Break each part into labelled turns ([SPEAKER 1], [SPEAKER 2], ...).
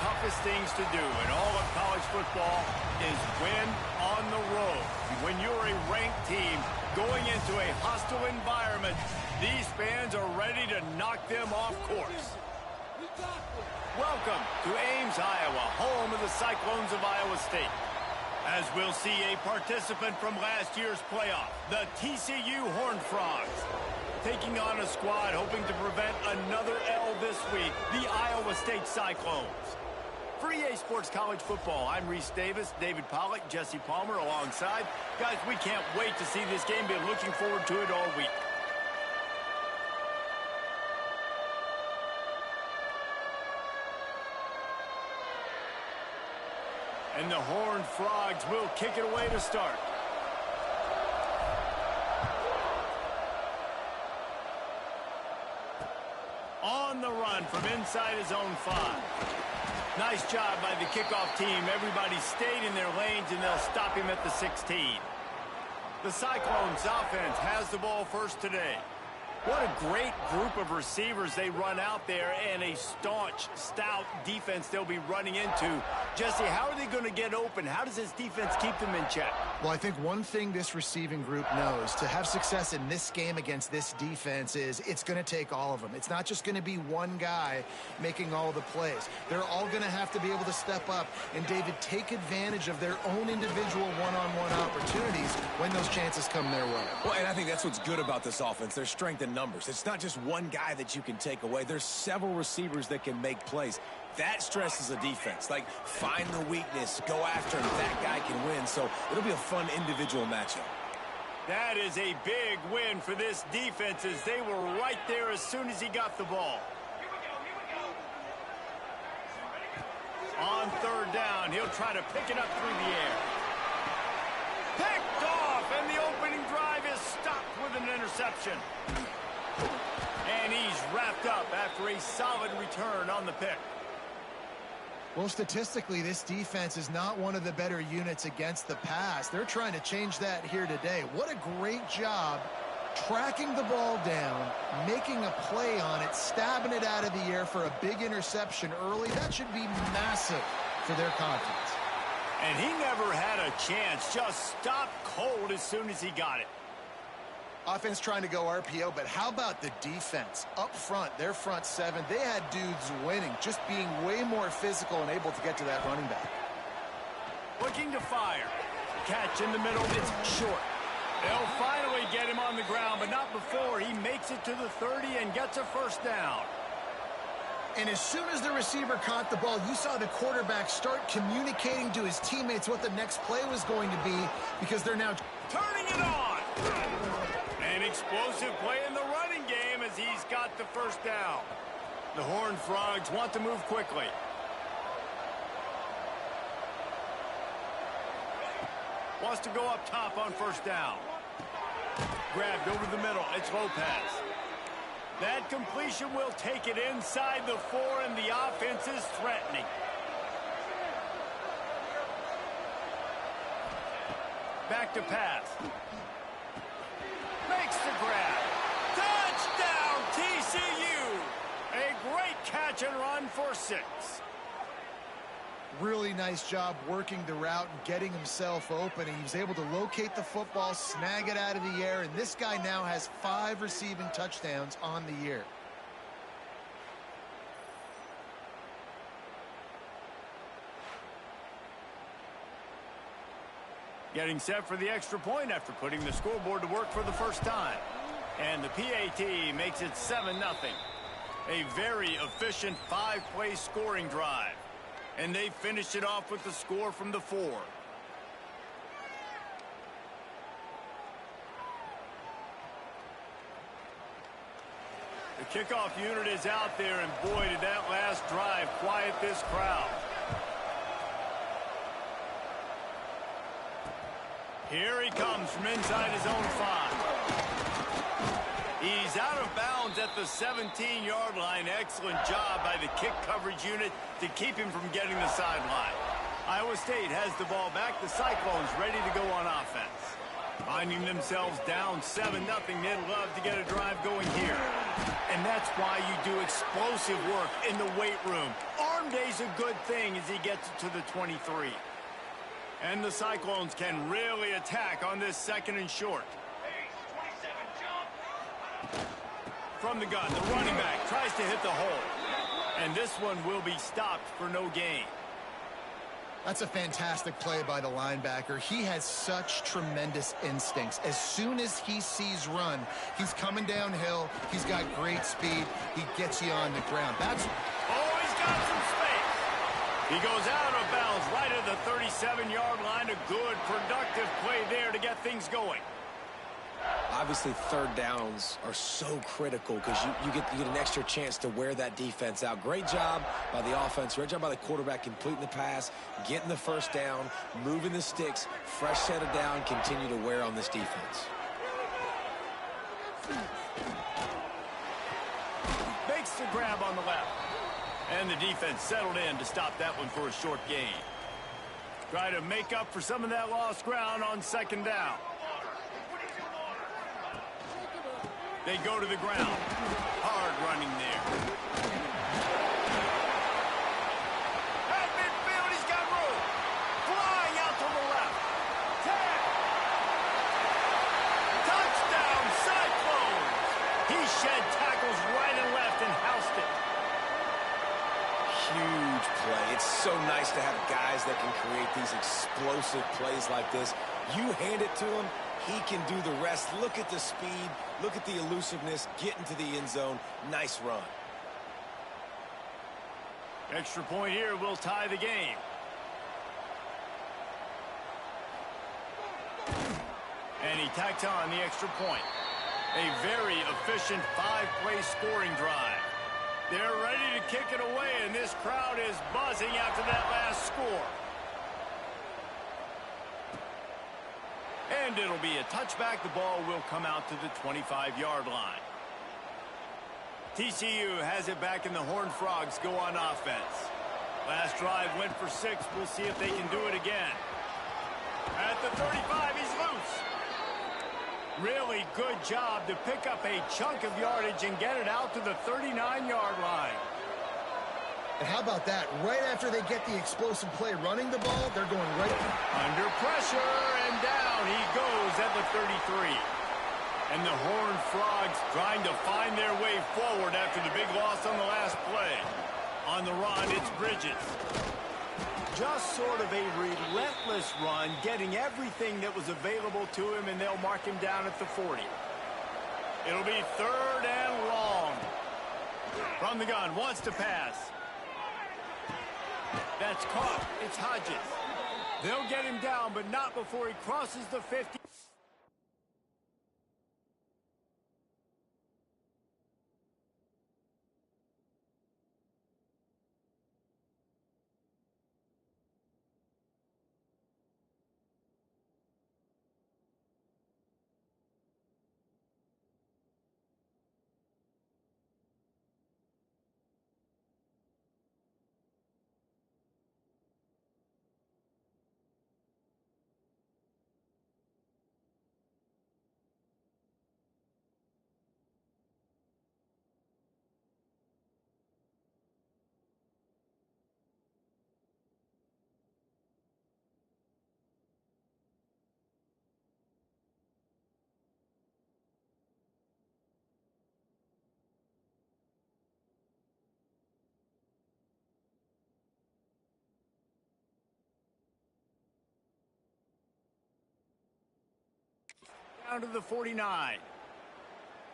[SPEAKER 1] toughest things to do in all of college football is win on the road. When you're a ranked team going into a hostile environment, these fans are ready to knock them off course. Welcome to Ames, Iowa, home of the Cyclones of Iowa State. As we'll see a participant from last year's playoff, the TCU Horned Frogs, taking on a squad hoping to prevent another L this week, the Iowa State Cyclones. For EA Sports College Football, I'm Reese Davis, David Pollack, Jesse Palmer alongside. Guys, we can't wait to see this game. Been looking forward to it all week. And the Horned Frogs will kick it away to start. On the run from inside his own 5. Nice job by the kickoff team. Everybody stayed in their lanes, and they'll stop him at the 16. The Cyclones offense has the ball first today. What a great group of receivers they run out there, and a staunch, stout defense they'll be running into. Jesse, how are they going to get open? How does this defense keep them in check?
[SPEAKER 2] Well, I think one thing this receiving group knows to have success in this game against this defense is it's going to take all of them. It's not just going to be one guy making all the plays. They're all going to have to be able to step up and, David, take advantage of their own individual one-on-one opportunities when those chances come their way.
[SPEAKER 3] Well, and I think that's what's good about this offense, their strength in numbers. It's not just one guy that you can take away. There's several receivers that can make plays. That stresses a defense. Like, find the weakness, go after him. That guy can win, so it'll be a fun individual matchup.
[SPEAKER 1] That is a big win for this defense, as they were right there as soon as he got the ball. On third down, he'll try to pick it up through the air. Picked off, and the opening drive is stopped with an interception. And he's wrapped up after a solid return on the pick.
[SPEAKER 2] Well, statistically, this defense is not one of the better units against the pass. They're trying to change that here today. What a great job tracking the ball down, making a play on it, stabbing it out of the air for a big interception early. That should be massive for their confidence.
[SPEAKER 1] And he never had a chance. Just stopped cold as soon as he got it.
[SPEAKER 2] Offense trying to go RPO, but how about the defense? Up front, their front 7, they had dudes winning, just being way more physical and able to get to that running back.
[SPEAKER 1] Looking to fire. Catch in the middle, it's short. They'll finally get him on the ground, but not before he makes it to the 30 and gets a first down.
[SPEAKER 2] And as soon as the receiver caught the ball, you saw the quarterback start communicating to his teammates what the next play was going to be, because they're now
[SPEAKER 1] turning it on. An explosive play in the running game as he's got the first down. The Horned Frogs want to move quickly. Wants to go up top on first down. Grabbed over the middle. It's Lopez. That completion will take it inside the 4, and the offense is threatening. Back to pass. Makes the grab. Touchdown, TCU! A great catch and run for 6.
[SPEAKER 2] Really nice job working the route and getting himself open. And he was able to locate the football, snag it out of the air, and this guy now has 5 receiving touchdowns on the year.
[SPEAKER 1] Getting set for the extra point after putting the scoreboard to work for the first time. And the PAT makes it 7-0. A very efficient 5-play scoring drive. And they finished it off with the score from the 4. The kickoff unit is out there, and boy, did that last drive quiet this crowd. Here he comes from inside his own 5. He's out of bounds at the 17-yard line. Excellent job by the kick coverage unit to keep him from getting the sideline. Iowa State has the ball back. The Cyclones ready to go on offense. Finding themselves down 7-0, they'd love to get a drive going here. And that's why you do explosive work in the weight room. Arm day's a good thing as he gets it to the 23. And the Cyclones can really attack on this 2nd and short. From the gun, the running back tries to hit the hole. And this one will be stopped for no gain.
[SPEAKER 2] That's a fantastic play by the linebacker. He has such tremendous instincts. As soon as he sees run, he's coming downhill. He's got great speed. He gets you on the ground. That's...
[SPEAKER 1] Oh, he's got some space. He goes out of bounds right at the 37-yard line. A good, productive play there to get things going.
[SPEAKER 3] Obviously, 3rd downs are so critical because you get an extra chance to wear that defense out. Great job by the offense. Great job by the quarterback completing the pass, getting the 1st down, moving the sticks, fresh set of down, continue to wear on this defense.
[SPEAKER 1] Makes the grab on the left. And the defense settled in to stop that one for a short gain. Try to make up for some of that lost ground on 2nd down. They go to the ground. Hard running there. At midfield, he's got room. Flying out to the left. 10. Touchdown, Cyclones. He shed tackles right and left and housed it.
[SPEAKER 3] Huge play. It's so nice to have guys that can create these explosive plays like this. You hand it to him, he can do the rest. Look at the speed. Look at the elusiveness. Get into the end zone. Nice run.
[SPEAKER 1] Extra point here will tie the game. And he tacked on the extra point. A very efficient 5-play scoring drive. They're ready to kick it away, and this crowd is buzzing after that last score. And it'll be a touchback. The ball will come out to the 25-yard line. TCU has it back, and the Horned Frogs go on offense. Last drive went for 6. We'll see if they can do it again. At the 35, he's loose. Really good job to pick up a chunk of yardage and get it out to the 39-yard line.
[SPEAKER 2] And how about that? Right after they get the explosive play running the ball, they're going right
[SPEAKER 1] under pressure, and down he goes at the 33. And the Horned Frogs trying to find their way forward after the big loss on the last play. On the run, it's Bridges. Just sort of a relentless run, getting everything that was available to him, and they'll mark him down at the 40. It'll be 3rd and long. From the gun, wants to pass. That's caught. It's Hodges. They'll get him down, but not before he crosses the 50. Down to the 49.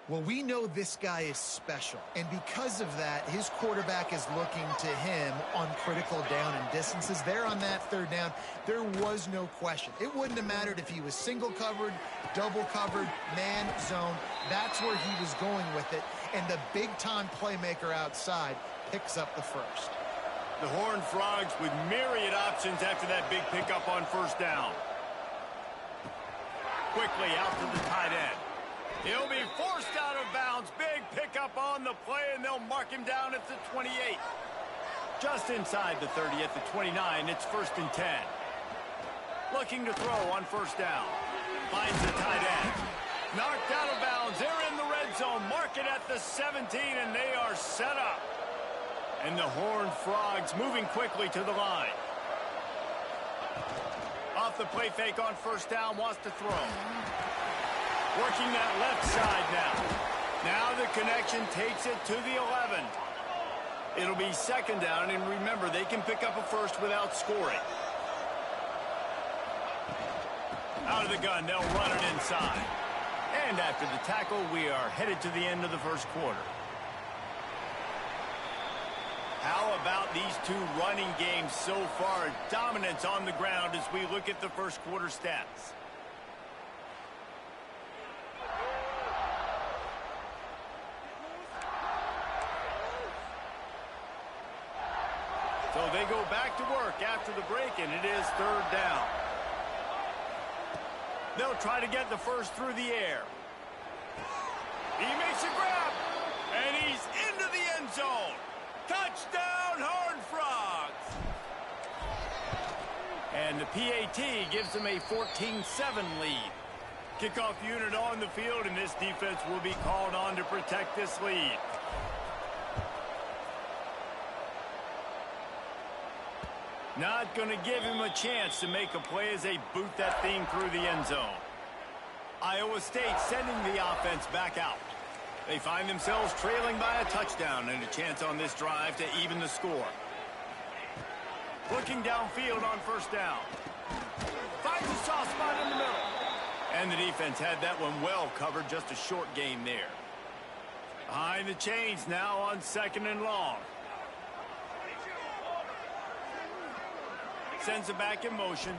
[SPEAKER 2] Well, we know this guy is special, and because of that, his quarterback is looking to him on critical down and distances. There on that 3rd down, there was no question. It wouldn't have mattered if he was single covered, double covered, man, zone. That's where he was going with it, and the big-time playmaker outside picks up the first.
[SPEAKER 1] The Horned Frogs with myriad options after that big pickup on 1st down. Quickly out to the tight end. He'll be forced out of bounds. Big pickup on the play, and they'll mark him down at the 28. Just inside the 30 at the 29. It's 1st and 10. Looking to throw on 1st down. Finds the tight end. Knocked out of bounds. They're in the red zone. Mark it at the 17, and they are set up. And the Horned Frogs moving quickly to the line. Off the play fake on first down, wants to throw. Working that left side now. Now the connection takes it to the 11. It'll be second down, and remember, they can pick up a first without scoring. Out of the gun, they'll run it inside. And after the tackle, we are headed to the end of the first quarter. How about these two running games so far? Dominance on the ground as we look at the first quarter stats. So they go back to work after the break, and it is third down. They'll try to get the first through the air. He makes a grab, and he's into the end zone. Touchdown, Horned Frogs! And the PAT gives them a 14-7 lead. Kickoff unit on the field, and this defense will be called on to protect this lead. Not going to give him a chance to make a play as they boot that thing through the end zone. Iowa State sending the offense back out. They find themselves trailing by a touchdown and a chance on this drive to even the score. Looking downfield on first down. Finds a soft spot in the middle. And the defense had that one well covered, just a short gain there. Behind the chains now on second and long. Sends it back in motion.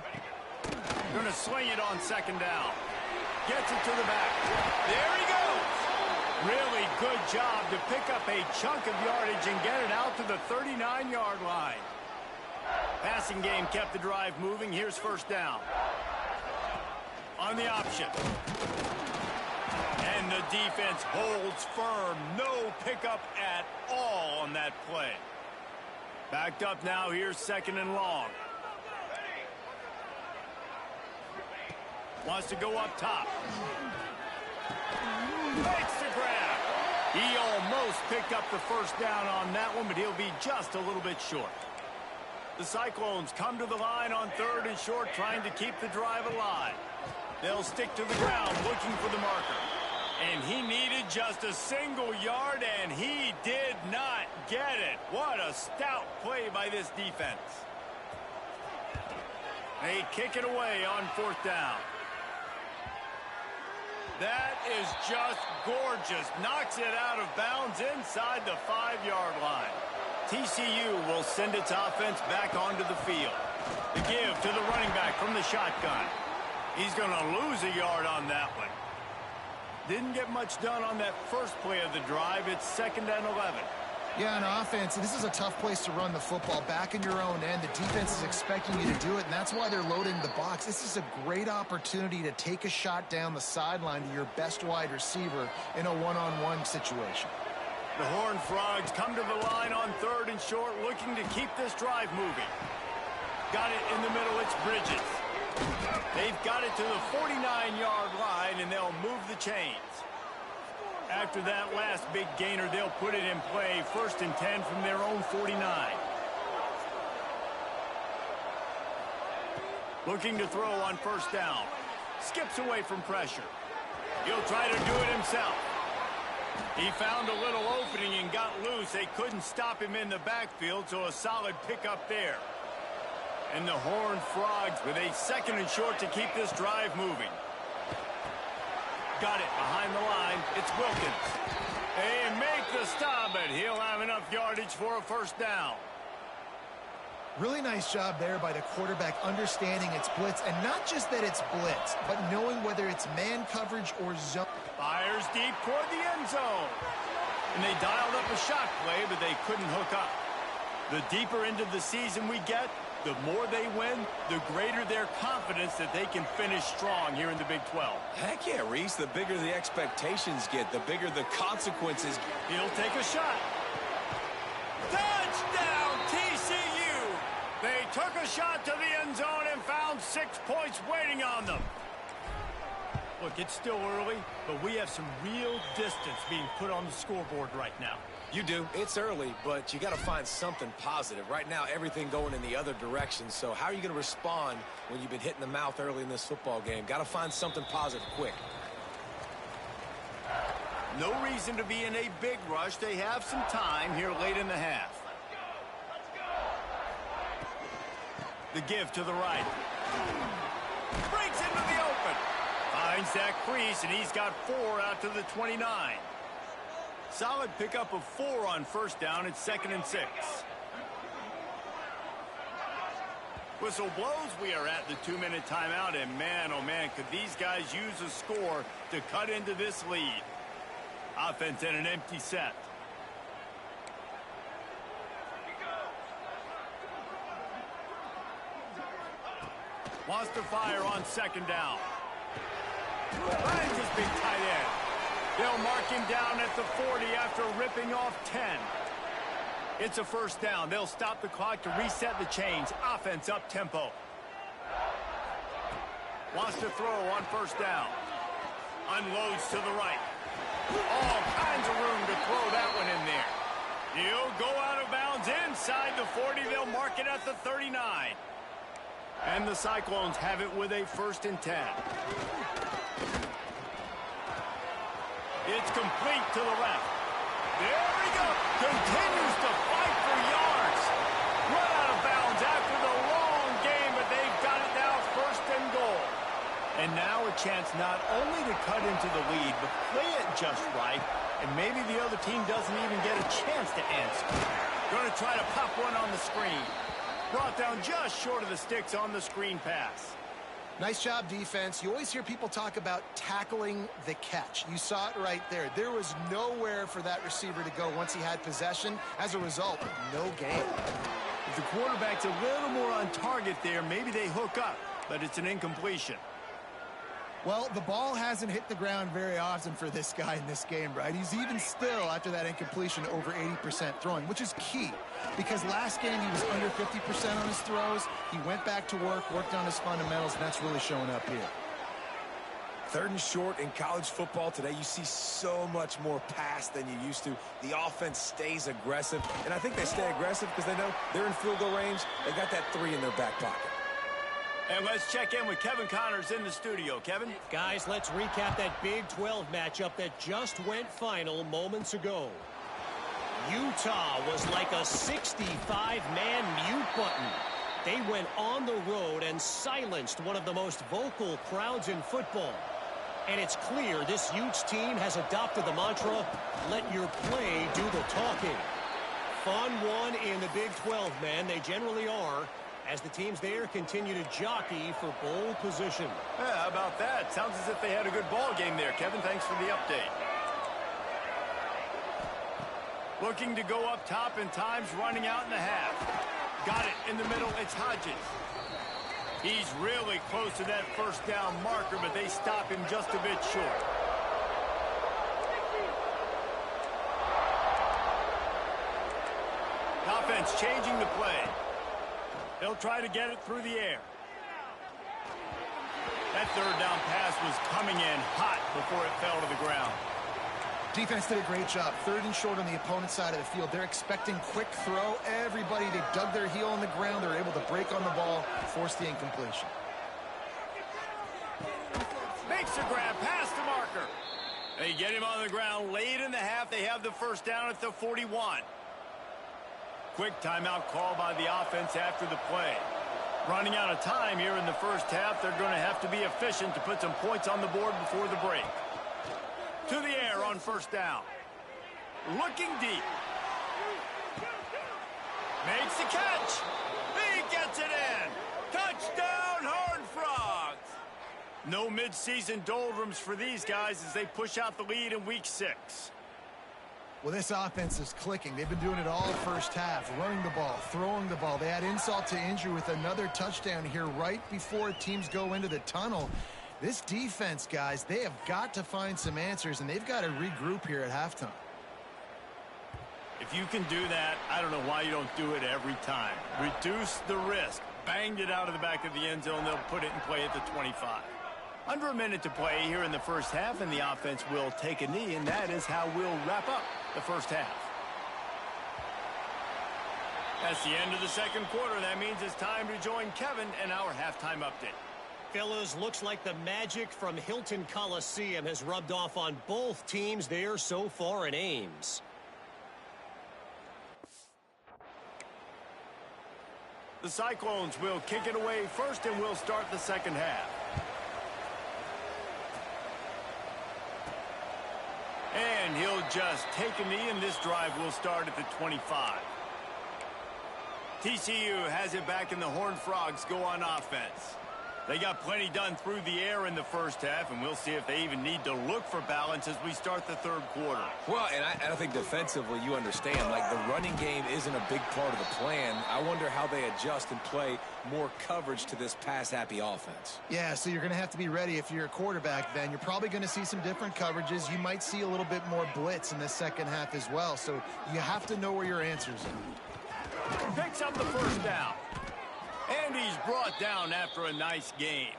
[SPEAKER 1] Going to swing it on second down. Gets it to the back. There he goes. Really good job to pick up a chunk of yardage and get it out to the 39-yard line. Passing game kept the drive moving. Here's first down. On the option. And the defense holds firm. No pickup at all on that play. Backed up now. Here's second and long. Wants to go up top. Makes the grab. He almost picked up the first down on that one, but he'll be just a little bit short. The Cyclones come to the line on third and short, trying to keep the drive alive. They'll stick to the ground, looking for the marker. And he needed just a single yard, and he did not get it. What a stout play by this defense. They kick it away on fourth down. That is just gorgeous. Knocks it out of bounds inside the 5-yard line. TCU will send its offense back onto the field. The give to the running back from the shotgun. He's going to lose a yard on that one. Didn't get much done on that first play of the drive. It's second and 11.
[SPEAKER 2] Yeah, on offense, this is a tough place to run the football. Back in your own end, the defense is expecting you to do it, and that's why they're loading the box. This is a great opportunity to take a shot down the sideline to your best wide receiver in a one-on-one situation.
[SPEAKER 1] The Horned Frogs come to the line on third and short, looking to keep this drive moving. Got it in the middle, it's Bridges. They've got it to the 49-yard line, and they'll move the chains. After that last big gainer, they'll put it in play, first and 10 from their own 49. Looking to throw on first down. Skips away from pressure. He'll try to do it himself. He found a little opening and got loose. They couldn't stop him in the backfield, so a solid pickup there. And the Horned Frogs with a second and short to keep this drive moving. Got it behind the line. It's Wilkins. They make the stop, but he'll have enough yardage for a first down.
[SPEAKER 2] Really nice job there by the quarterback understanding it's blitz, and not just that it's blitz, but knowing whether it's man coverage or zone.
[SPEAKER 1] Fires deep toward the end zone. And they dialed up a shot play, but they couldn't hook up. The deeper into the season we get, the more they win, the greater their confidence that they can finish strong here in the Big 12.
[SPEAKER 3] Heck yeah, Reese. The bigger the expectations get, the bigger the consequences.
[SPEAKER 1] He'll take a shot. Touchdown, TCU! They took a shot to the end zone and found 6 points waiting on them. Look, it's still early, but we have some real distance being put on the scoreboard right now.
[SPEAKER 3] You do. It's early, but you got to find something positive. Right now, everything going in the other direction. So how are you going to respond when you've been hit in the mouth early in this football game? Got to find something positive quick.
[SPEAKER 1] No reason to be in a big rush. They have some time here late in the half. The give to the right. Breaks into the open. Finds that crease, and he's got 4 out to the 29. Solid pickup of 4 on first down. It's 2nd and 6. Whistle blows. We are at the 2-minute timeout, and man, oh man, could these guys use a score to cut into this lead. Offense in an empty set. Wants to fire on 2nd down. Finds his big tight end. They'll mark him down at the 40 after ripping off 10. It's a first down. They'll stop the clock to reset the chains. Offense up tempo. Wants to throw on first down. Unloads to the right. All kinds of room to throw that one in there. He'll go out of bounds inside the 40. They'll mark it at the 39. And the Cyclones have it with a 1st and 10. It's complete to the left. There we go. Continues to fight for yards. Run out of bounds after the long game, but they've got it now 1st and goal. And now a chance not only to cut into the lead, but play it just right, and maybe the other team doesn't even get a chance to answer. Going to try to pop one on the screen. Brought down just short of the sticks on the screen pass.
[SPEAKER 2] Nice job, defense. You always hear people talk about tackling the catch. You saw it right there. There was nowhere for that receiver to go once he had possession. As a result, no gain.
[SPEAKER 1] If the quarterback's a little more on target there, maybe they hook up, but it's an incompletion.
[SPEAKER 2] Well, the ball hasn't hit the ground very often for this guy in this game, right? He's even still, after that incompletion, over 80% throwing, which is key. Because last game he was under 50% on his throws. He went back to work, worked on his fundamentals, and that's really showing up here.
[SPEAKER 3] 3rd and short in college football today. You see so much more pass than you used to. The offense stays aggressive, and I think they stay aggressive because they know they're in field goal range. They got that 3 in their back pocket.
[SPEAKER 1] And let's check in with Kevin Connors in the studio. Kevin?
[SPEAKER 4] Guys, let's recap that Big 12 matchup that just went final moments ago. Utah was like a 65-man mute button. They went on the road and silenced one of the most vocal crowds in football. And it's clear this Utes team has adopted the mantra, let your play do the talking. Fun one in the Big 12, man. They generally are, as the teams there continue to jockey for bowl position.
[SPEAKER 1] Yeah, how about that? Sounds as if they had a good ball game there, Kevin. Thanks for the update. Looking to go up top, and time's running out in the half. Got it in the middle. It's Hodges. He's really close to that 1st down marker, but they stop him just a bit short. Offense changing the play. They'll try to get it through the air. That 3rd down pass was coming in hot before it fell to the ground.
[SPEAKER 2] Defense did a great job. 3rd and short on the opponent's side of the field. They're expecting quick throw. Everybody, they dug their heel on the ground. They're able to break on the ball, force the incompletion.
[SPEAKER 1] Makes a grab past the marker. They get him on the ground late in the half. They have the 1st down at the 41. Quick timeout call by the offense after the play. Running out of time here in the 1st half. They're going to have to be efficient to put some points on the board before the break. To the air on 1st down. Looking deep. Makes the catch. He gets it in. Touchdown, Horned Frogs. No midseason doldrums for these guys as they push out the lead in week 6.
[SPEAKER 2] Well, this offense is clicking. They've been doing it all 1st half, running the ball, throwing the ball. They had insult to injury with another touchdown here right before teams go into the tunnel. This defense, guys, they have got to find some answers, and they've got to regroup here at halftime.
[SPEAKER 1] If you can do that, I don't know why you don't do it every time. Reduce the risk. Banged it out of the back of the end zone. They'll put it in play at the 25. Under a minute to play here in the 1st half, and the offense will take a knee, and that is how we'll wrap up the 1st half. That's the end of the second quarter. That means it's time to join Kevin in our halftime update.
[SPEAKER 4] Fellas, looks like the magic from Hilton Coliseum has rubbed off on both teams there so far in Ames.
[SPEAKER 1] The Cyclones will kick it away first, and we'll start the second half. And he'll just take a knee, and this drive will start at the 25. TCU has it back, and the Horned Frogs go on offense. They got plenty done through the air in the first half, and we'll see if they even need to look for balance as we start the third quarter.
[SPEAKER 3] Well, and I think defensively, you understand, like the running game isn't a big part of the plan. I wonder how they adjust and play more coverage to this pass-happy offense.
[SPEAKER 2] Yeah, so you're going to have to be ready if you're a quarterback then. You're probably going to see some different coverages. You might see a little bit more blitz in the second half as well, so you have to know where your answers are.
[SPEAKER 1] Picks up the first down. And he's brought down after a nice game.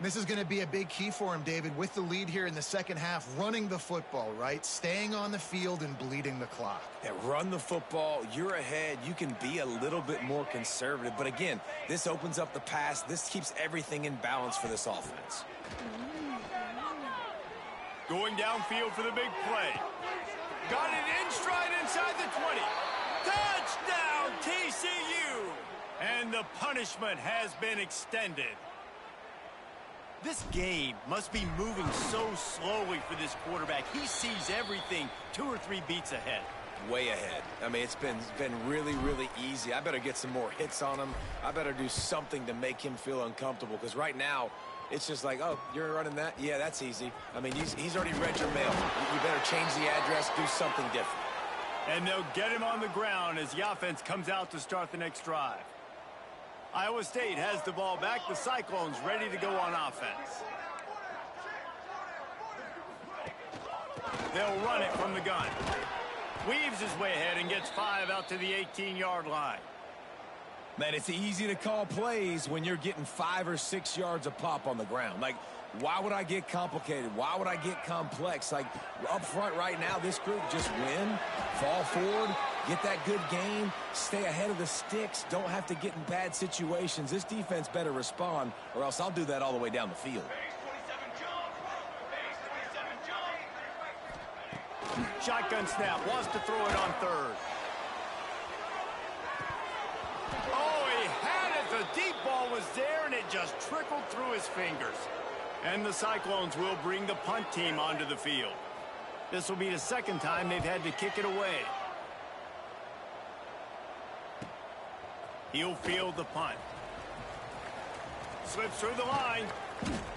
[SPEAKER 2] This is going to be a big key for him, David, with the lead here in the second half, running the football, right? Staying on the field and bleeding the clock.
[SPEAKER 3] Yeah, run the football. You're ahead. You can be a little bit more conservative. But again, this opens up the pass. This keeps everything in balance for this offense.
[SPEAKER 1] Going downfield for the big play. Got it in stride inside the 20. Touchdown, TCU! And the punishment has been extended. This game must be moving so slowly for this quarterback. He sees everything 2 or 3 beats ahead.
[SPEAKER 3] Way ahead. I mean, it's been really, really easy. I better get some more hits on him. I better do something to make him feel uncomfortable, because right now, it's just like, oh, you're running that? Yeah, that's easy. I mean, he's already read your mail. You better change the address, do something different.
[SPEAKER 1] And they'll get him on the ground as the offense comes out to start the next drive. Iowa State has the ball back. The Cyclones ready to go on offense. They'll run it from the gun. Weaves his way ahead and gets 5 out to the 18-yard line.
[SPEAKER 3] Man, it's easy to call plays when you're getting 5 or 6 yards a pop on the ground. Like, why would I get complicated? Why would I get complex? Like, up front right now, this group just win, fall forward, get that good game, stay ahead of the sticks, don't have to get in bad situations. This defense better respond, or else I'll do that all the way down the field.
[SPEAKER 1] Shotgun snap, wants to throw it on third. Oh, he had it. The deep ball was there, and it just trickled through his fingers. And the Cyclones will bring the punt team onto the field. This will be the second time they've had to kick it away. He'll field the punt. Slips through the line.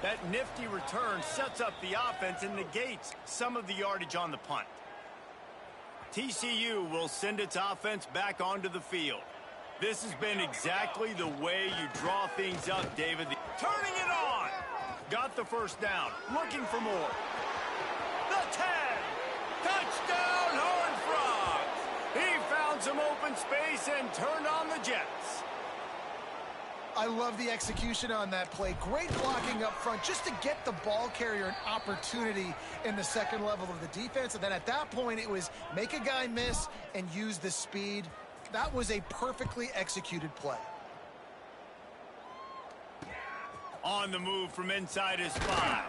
[SPEAKER 1] That nifty return sets up the offense and negates some of the yardage on the punt. TCU will send its offense back onto the field. This has been exactly the way you draw things up, David. Turning it on. Got the first down. Looking for more. The 10. Touchdown, Horned Frogs. He found some open space and turned on the Jets.
[SPEAKER 2] I love the execution on that play. Great blocking up front just to get the ball carrier an opportunity in the second level of the defense. And then at that point, it was make a guy miss and use the speed. That was a perfectly executed play.
[SPEAKER 1] On the move from inside his 5.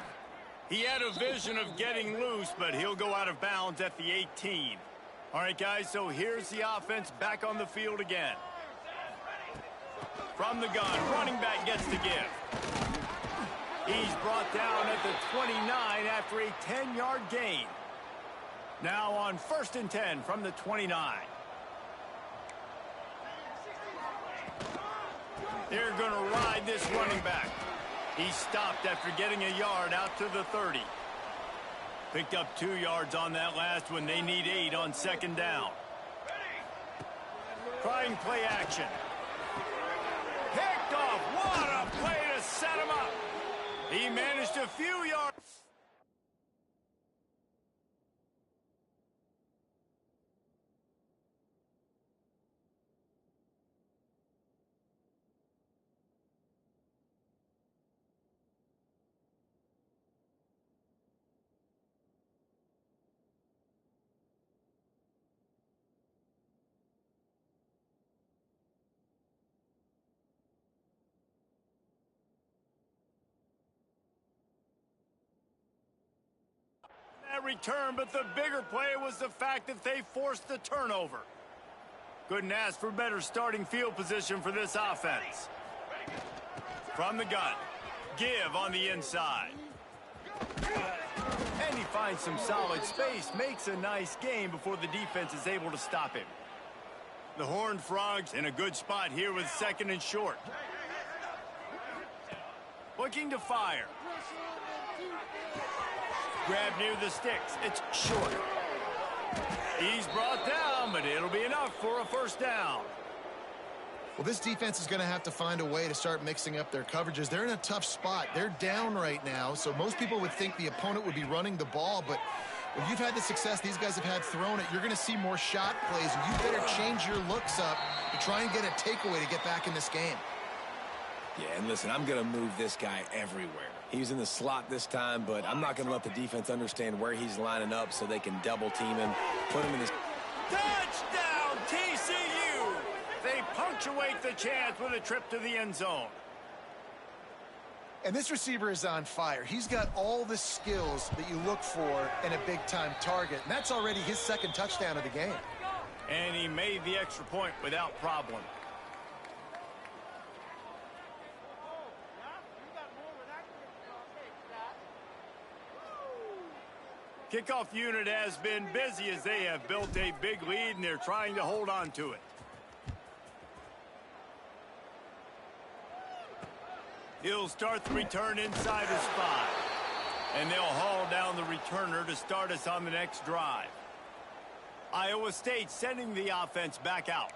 [SPEAKER 1] He had a vision of getting loose, but he'll go out of bounds at the 18. All right, guys, so here's the offense back on the field again. From the gun, running back gets the give. He's brought down at the 29 after a 10-yard gain. Now on 1st and 10 from the 29. They're going to ride this running back. He stopped after getting a yard out to the 30. Picked up 2 yards on that last one. They need 8 on second down. Trying play action. Picked off. What a play to set him up. He managed a few yards. that return, but the bigger play was the fact that they forced the turnover. Couldn't ask for better starting field position for this offense. From the gun, give on the inside. And he finds some solid space, makes a nice game before the defense is able to stop him. The Horned Frogs in a good spot here with second and short. Looking to fire. Grab near the sticks. It's short. He's brought down, but it'll be enough for a first down.
[SPEAKER 2] Well, this defense is going to have to find a way to start mixing up their coverages. They're in a tough spot. They're down right now, so most people would think the opponent would be running the ball, but if you've had the success these guys have had throwing it, you're going to see more shot plays. You better change your looks up to try and get a takeaway to get back in this game.
[SPEAKER 3] Yeah, and listen, I'm going to move this guy everywhere. He's in the slot this time, but I'm not going to let the defense understand where he's lining up so they can double team him, put him in this.
[SPEAKER 1] Touchdown, TCU! They punctuate the chance with a trip to the end zone.
[SPEAKER 2] And this receiver is on fire. He's got all the skills that you look for in a big-time target. And that's already his second touchdown of the game.
[SPEAKER 1] And he made the extra point without problem. Kickoff unit has been busy as they have built a big lead, and they're trying to hold on to it. He'll start the return inside his 5. And they'll haul down the returner to start us on the next drive. Iowa State sending the offense back out.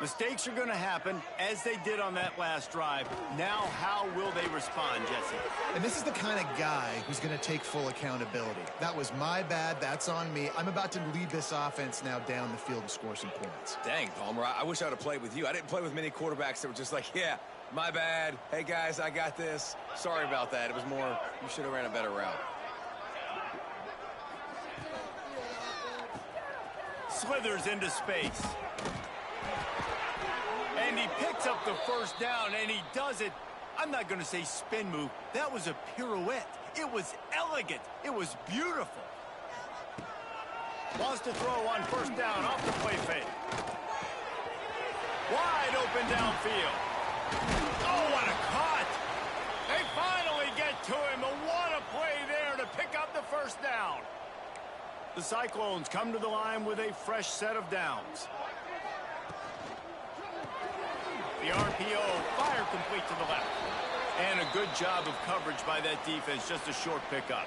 [SPEAKER 1] Mistakes are going to happen, as they did on that last drive. Now, how will they respond, Jesse?
[SPEAKER 2] And this is the kind of guy who's going to take full accountability. That was my bad. That's on me. I'm about to lead this offense now down the field and score some points.
[SPEAKER 3] Dang, Palmer, I wish I would have played with you. I didn't play with many quarterbacks that were just like, yeah, my bad. Hey, guys, I got this. Sorry about that. It was more, you should have ran a better route.
[SPEAKER 1] Slithers into space. And he picks up the first down, and he does it. I'm not going to say spin move. That was a pirouette. It was elegant. It was beautiful. Wants to throw on first down off the play fake. Wide open downfield. Oh, what a cut. They finally get to him. And what a play there to pick up the first down. The Cyclones come to the line with a fresh set of downs. The RPO, fire complete to the left. And a good job of coverage by that defense, just a short pickup.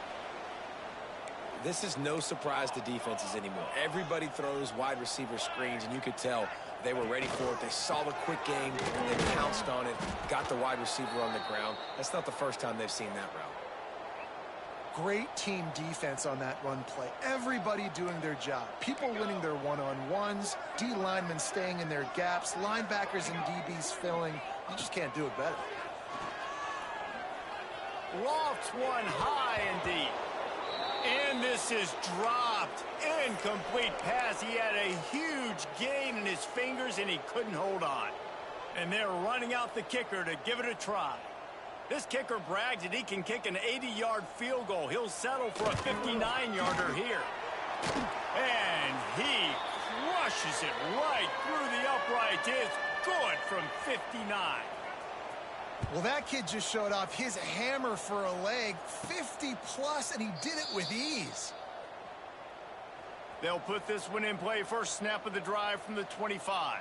[SPEAKER 3] This is no surprise to defenses anymore. Everybody throws wide receiver screens, and you could tell they were ready for it. They saw the quick game, and they pounced on it, got the wide receiver on the ground. That's not the first time they've seen that route.
[SPEAKER 2] Great team defense on that run play. Everybody doing their job. People winning their one-on-ones, D linemen staying in their gaps, linebackers and DBs filling. You just can't do it better.
[SPEAKER 1] Lofts one high and deep. And this is dropped. Incomplete pass. He had a huge gain in his fingers, and he couldn't hold on. And they're running out the kicker to give it a try. This kicker brags that he can kick an 80-yard field goal. He'll settle for a 59-yarder here. And he crushes it right through the uprights. It's good from 59.
[SPEAKER 2] Well, that kid just showed off his hammer for a leg, 50-plus, and he did it with ease.
[SPEAKER 1] They'll put this one in play first snap of the drive from the 25.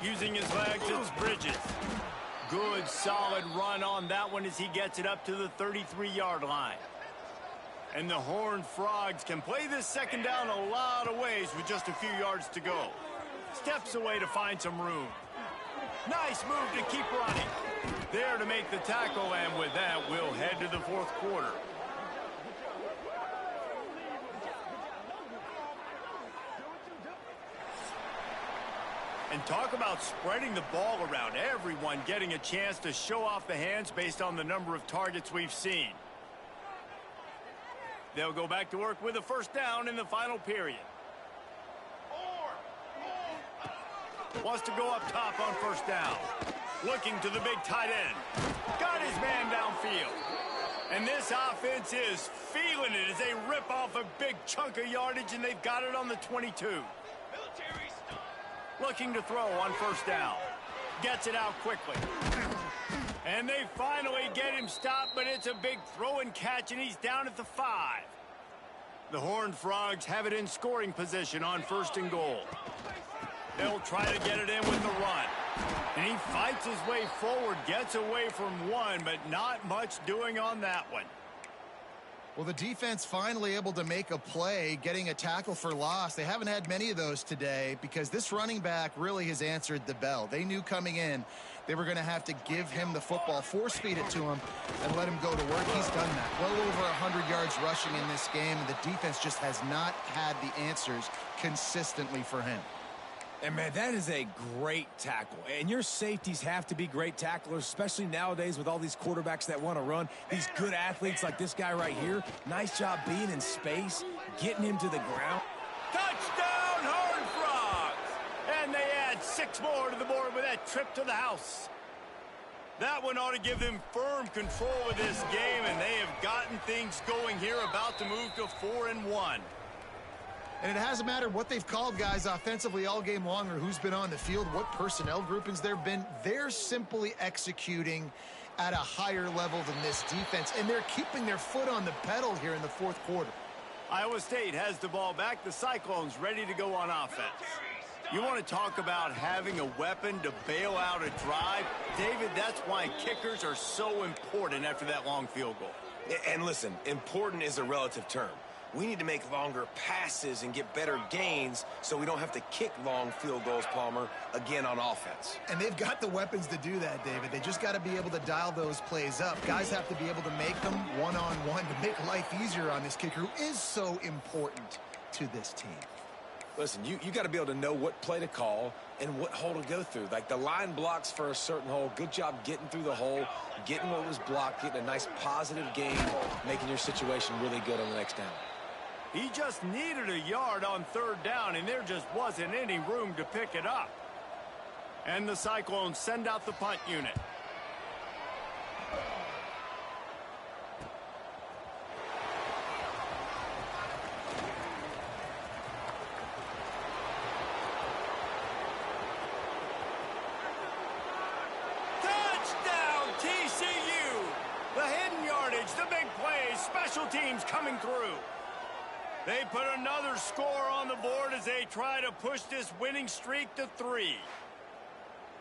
[SPEAKER 1] Using his legs, it's Bridges. Good, solid run on that one as he gets it up to the 33-yard line. And the Horned Frogs can play this second down a lot of ways with just a few yards to go. Steps away to find some room. Nice move to keep running. There to make the tackle, and with that, we'll head to the fourth quarter. And talk about spreading the ball around. Everyone getting a chance to show off the hands based on the number of targets we've seen. They'll go back to work with a first down in the final period. Wants to go up top on first down. Looking to the big tight end. Got his man downfield. And this offense is feeling it as they rip off a big chunk of yardage, and they've got it on the 22. Looking to throw on first down. Gets it out quickly. And they finally get him stopped, but it's a big throw and catch, and he's down at the 5. The Horned Frogs have it in scoring position on first and goal. They'll try to get it in with the run. And he fights his way forward, gets away from one, but not much doing on that one.
[SPEAKER 2] Well, the defense finally able to make a play, getting a tackle for loss. They haven't had many of those today because this running back really has answered the bell. They knew coming in they were going to have to give him the football, force-feed it to him, and let him go to work. He's done that. Well over 100 yards rushing in this game, and the defense just has not had the answers consistently for him.
[SPEAKER 3] And, man, that is a great tackle. And your safeties have to be great tacklers, especially nowadays with all these quarterbacks that want to run. These good athletes like this guy right here. Nice job being in space, getting him to the ground.
[SPEAKER 1] Touchdown, Horned Frogs! And they add 6 more to the board with that trip to the house. That one ought to give them firm control of this game, and they have gotten things going here, about to move to 4-1.
[SPEAKER 2] And it hasn't mattered what they've called guys offensively all game long or who's been on the field, what personnel groupings there have been. They're simply executing at a higher level than this defense, and they're keeping their foot on the pedal here in the fourth quarter.
[SPEAKER 1] Iowa State has the ball back. The Cyclones ready to go on offense. You want to talk about having a weapon to bail out a drive? David, that's why kickers are so important after that long field goal.
[SPEAKER 3] And listen, important is a relative term. We need to make longer passes and get better gains so we don't have to kick long field goals, Palmer, again on offense.
[SPEAKER 2] And they've got the weapons to do that, David. They just got to be able to dial those plays up. Guys have to be able to make them one-on-one to make life easier on this kicker who is so important to this team.
[SPEAKER 3] Listen, you got to be able to know what play to call and what hole to go through. Like the line blocks for a certain hole. Good job getting through the hole, getting what was blocked, getting a nice positive gain, making your situation really good on the next down.
[SPEAKER 1] He just needed a yard on third down, and there just wasn't any room to pick it up. And the Cyclones send out the punt unit. Touchdown, TCU! The hidden yardage, the big plays, special teams coming through. They put another score on the board as they try to push this winning streak to 3.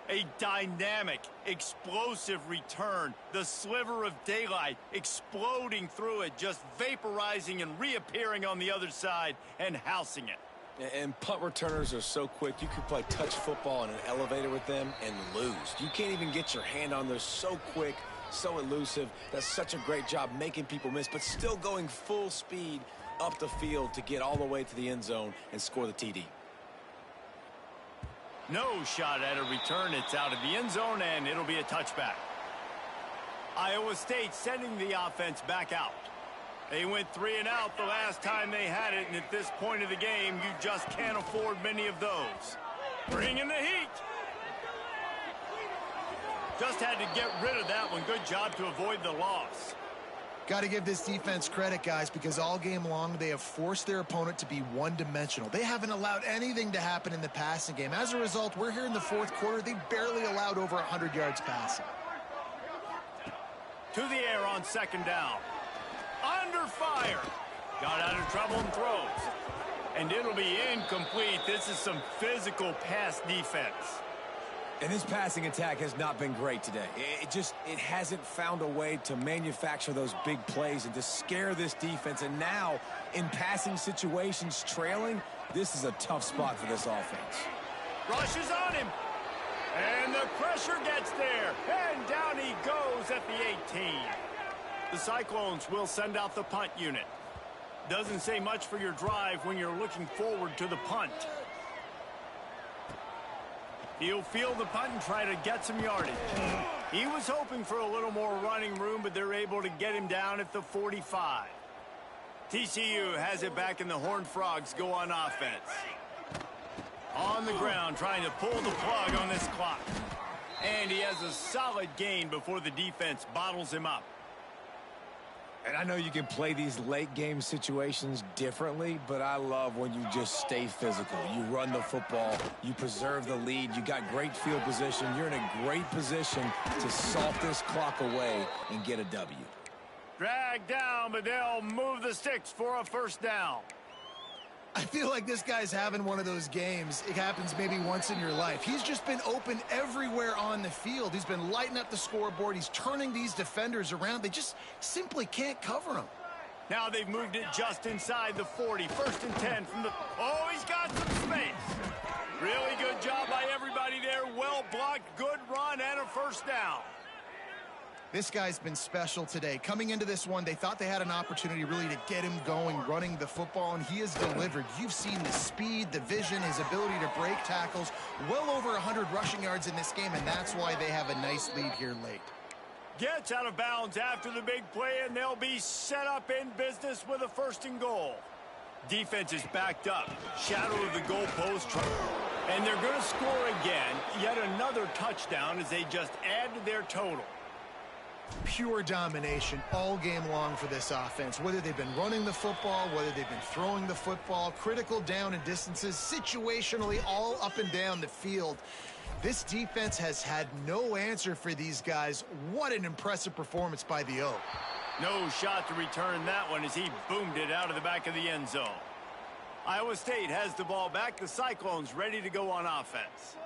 [SPEAKER 1] A dynamic, explosive return. The sliver of daylight exploding through it, just vaporizing and reappearing on the other side and housing it.
[SPEAKER 3] And punt returners are so quick. You can play touch football in an elevator with them and lose. You can't even get your hand on those. So quick, so elusive. That's such a great job making people miss, but still going full speed up the field to get all the way to the end zone and score the TD.
[SPEAKER 1] No shot at a return. It's out of the end zone, and it'll be a touchback. Iowa State sending the offense back out. They went 3 and out the last time they had it, and at this point of the game, you just can't afford many of those. Bringing the heat. Just had to get rid of that one. Good job to avoid the loss.
[SPEAKER 2] Got to give this defense credit, guys, because all game long they have forced their opponent to be one-dimensional. They haven't allowed anything to happen in the passing game. As a result, we're here in the fourth quarter. They barely allowed over 100 yards passing.
[SPEAKER 1] To the air on second down. Under fire. Got out of trouble and throws. And it'll be incomplete. This is some physical pass defense.
[SPEAKER 3] And this passing attack has not been great today. It hasn't found a way to manufacture those big plays and to scare this defense. And now, in passing situations, trailing, this is a tough spot for this offense.
[SPEAKER 1] Rushes on him. And the pressure gets there. And down he goes at the 18. The Cyclones will send out the punt unit. Doesn't say much for your drive when you're looking forward to the punt. He'll field the punt and try to get some yardage. He was hoping for a little more running room, but they're able to get him down at the 45. TCU has it back, and the Horned Frogs go on offense. On the ground, trying to pull the plug on this clock. And he has a solid gain before the defense bottles him up.
[SPEAKER 3] And I know you can play these late game situations differently, but I love when you just stay physical. You run the football, you preserve the lead, you got great field position, you're in a great position to salt this clock away and get a W.
[SPEAKER 1] Drag down, but they'll move the sticks for a first down.
[SPEAKER 2] I feel like this guy's having one of those games. It happens maybe once in your life. He's just been open everywhere on the field. He's been lighting up the scoreboard. He's turning these defenders around. They just simply can't cover him.
[SPEAKER 1] Now they've moved it just inside the 40. First and 10 from the... Oh, he's got some space. Really good job by everybody there. Well blocked, good run, and a first down.
[SPEAKER 2] This guy's been special today. Coming into this one, they thought they had an opportunity really to get him going, running the football, and he has delivered. You've seen the speed, the vision, his ability to break tackles. Well over 100 rushing yards in this game, and that's why they have a nice lead here late.
[SPEAKER 1] Gets out of bounds after the big play, and they'll be set up in business with a first and goal. Defense is backed up. Shadow of the goalpost. And they're going to score again. Yet another touchdown as they just add to their total.
[SPEAKER 2] Pure domination all game long for this offense. Whether they've been running the football, whether they've been throwing the football, critical down and distances, situationally all up and down the field. This defense has had no answer for these guys. What an impressive performance by the O.
[SPEAKER 1] No shot to return that one as he boomed it out of the back of the end zone. Iowa State has the ball back. The Cyclones ready to go on offense.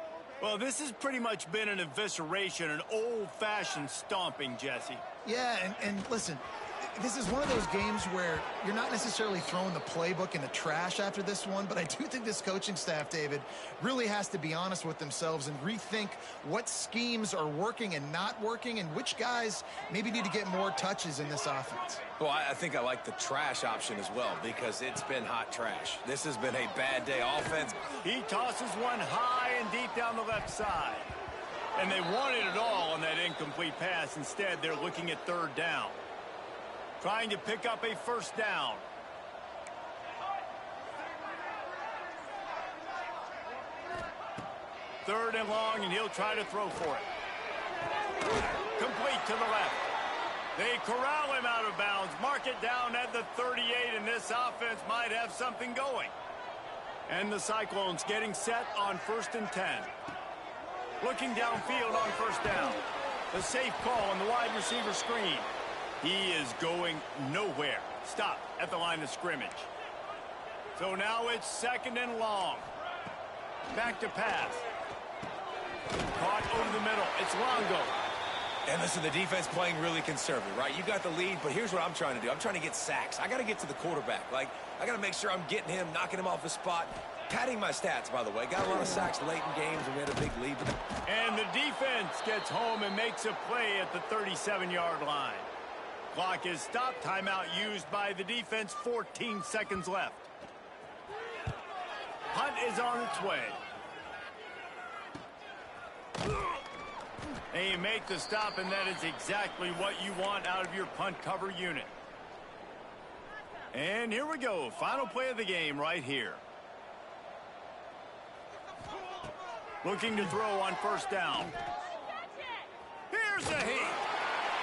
[SPEAKER 1] Well, this has pretty much been an evisceration, an old-fashioned stomping, Jesse.
[SPEAKER 2] Yeah, and listen, this is one of those games where you're not necessarily throwing the playbook in the trash after this one, but I do think this coaching staff, David, really has to be honest with themselves and rethink what schemes are working and not working and which guys maybe need to get more touches in this offense.
[SPEAKER 3] Well, I think I like the trash option as well because it's been hot trash. This has been a bad day offense.
[SPEAKER 1] He tosses one high and deep down the left side. And they wanted it all on that incomplete pass. Instead, they're looking at third down. Trying to pick up a first down. Third and long, and he'll try to throw for it. Complete to the left. They corral him out of bounds. Mark it down at the 38, and this offense might have something going. And the Cyclones getting set on first and 10. Looking downfield on first down. The safe call on the wide receiver screen. He is going nowhere. Stop at the line of scrimmage. So now it's second and long. Back to pass. Caught over the middle. It's Longo.
[SPEAKER 3] And listen, the defense playing really conservative, right? You got the lead, but here's what I'm trying to do. I'm trying to get sacks. I got to get to the quarterback. Like, I got to make sure I'm getting him, knocking him off his spot. Padding my stats, by the way. Got a lot of sacks late in games, and we had a big lead.
[SPEAKER 1] And the defense gets home and makes a play at the 37-yard line. Clock is stopped. Timeout used by the defense. 14 seconds left. Punt is on its way. And you make the stop, and that is exactly what you want out of your punt cover unit. And here we go. Final play of the game right here. Looking to throw on first down. Here's the heat.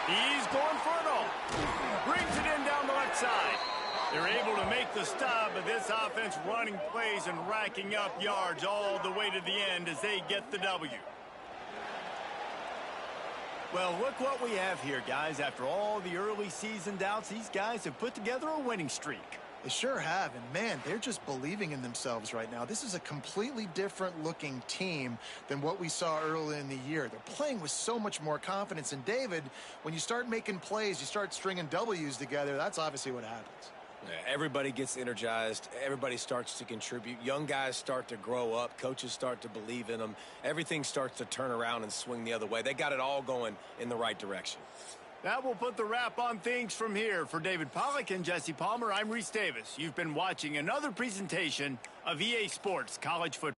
[SPEAKER 1] He's going for it all. Brings it in down the left side. They're able to make the stop, but this offense running plays and racking up yards all the way to the end as they get the W. Well, look what we have here, guys. After all the early season doubts, these guys have put together a winning streak.
[SPEAKER 2] They sure have, and man, they're just believing in themselves right now. This is a completely different looking team than what we saw early in the year. They're playing with so much more confidence, and David, when you start making plays, you start stringing W's together, that's obviously what happens.
[SPEAKER 3] Yeah, everybody gets energized. Everybody starts to contribute. Young guys start to grow up. Coaches start to believe in them. Everything starts to turn around and swing the other way. They got it all going in the right direction.
[SPEAKER 1] That will put the wrap on things from here. For David Pollack and Jesse Palmer, I'm Reese Davis. You've been watching another presentation of EA Sports College Football.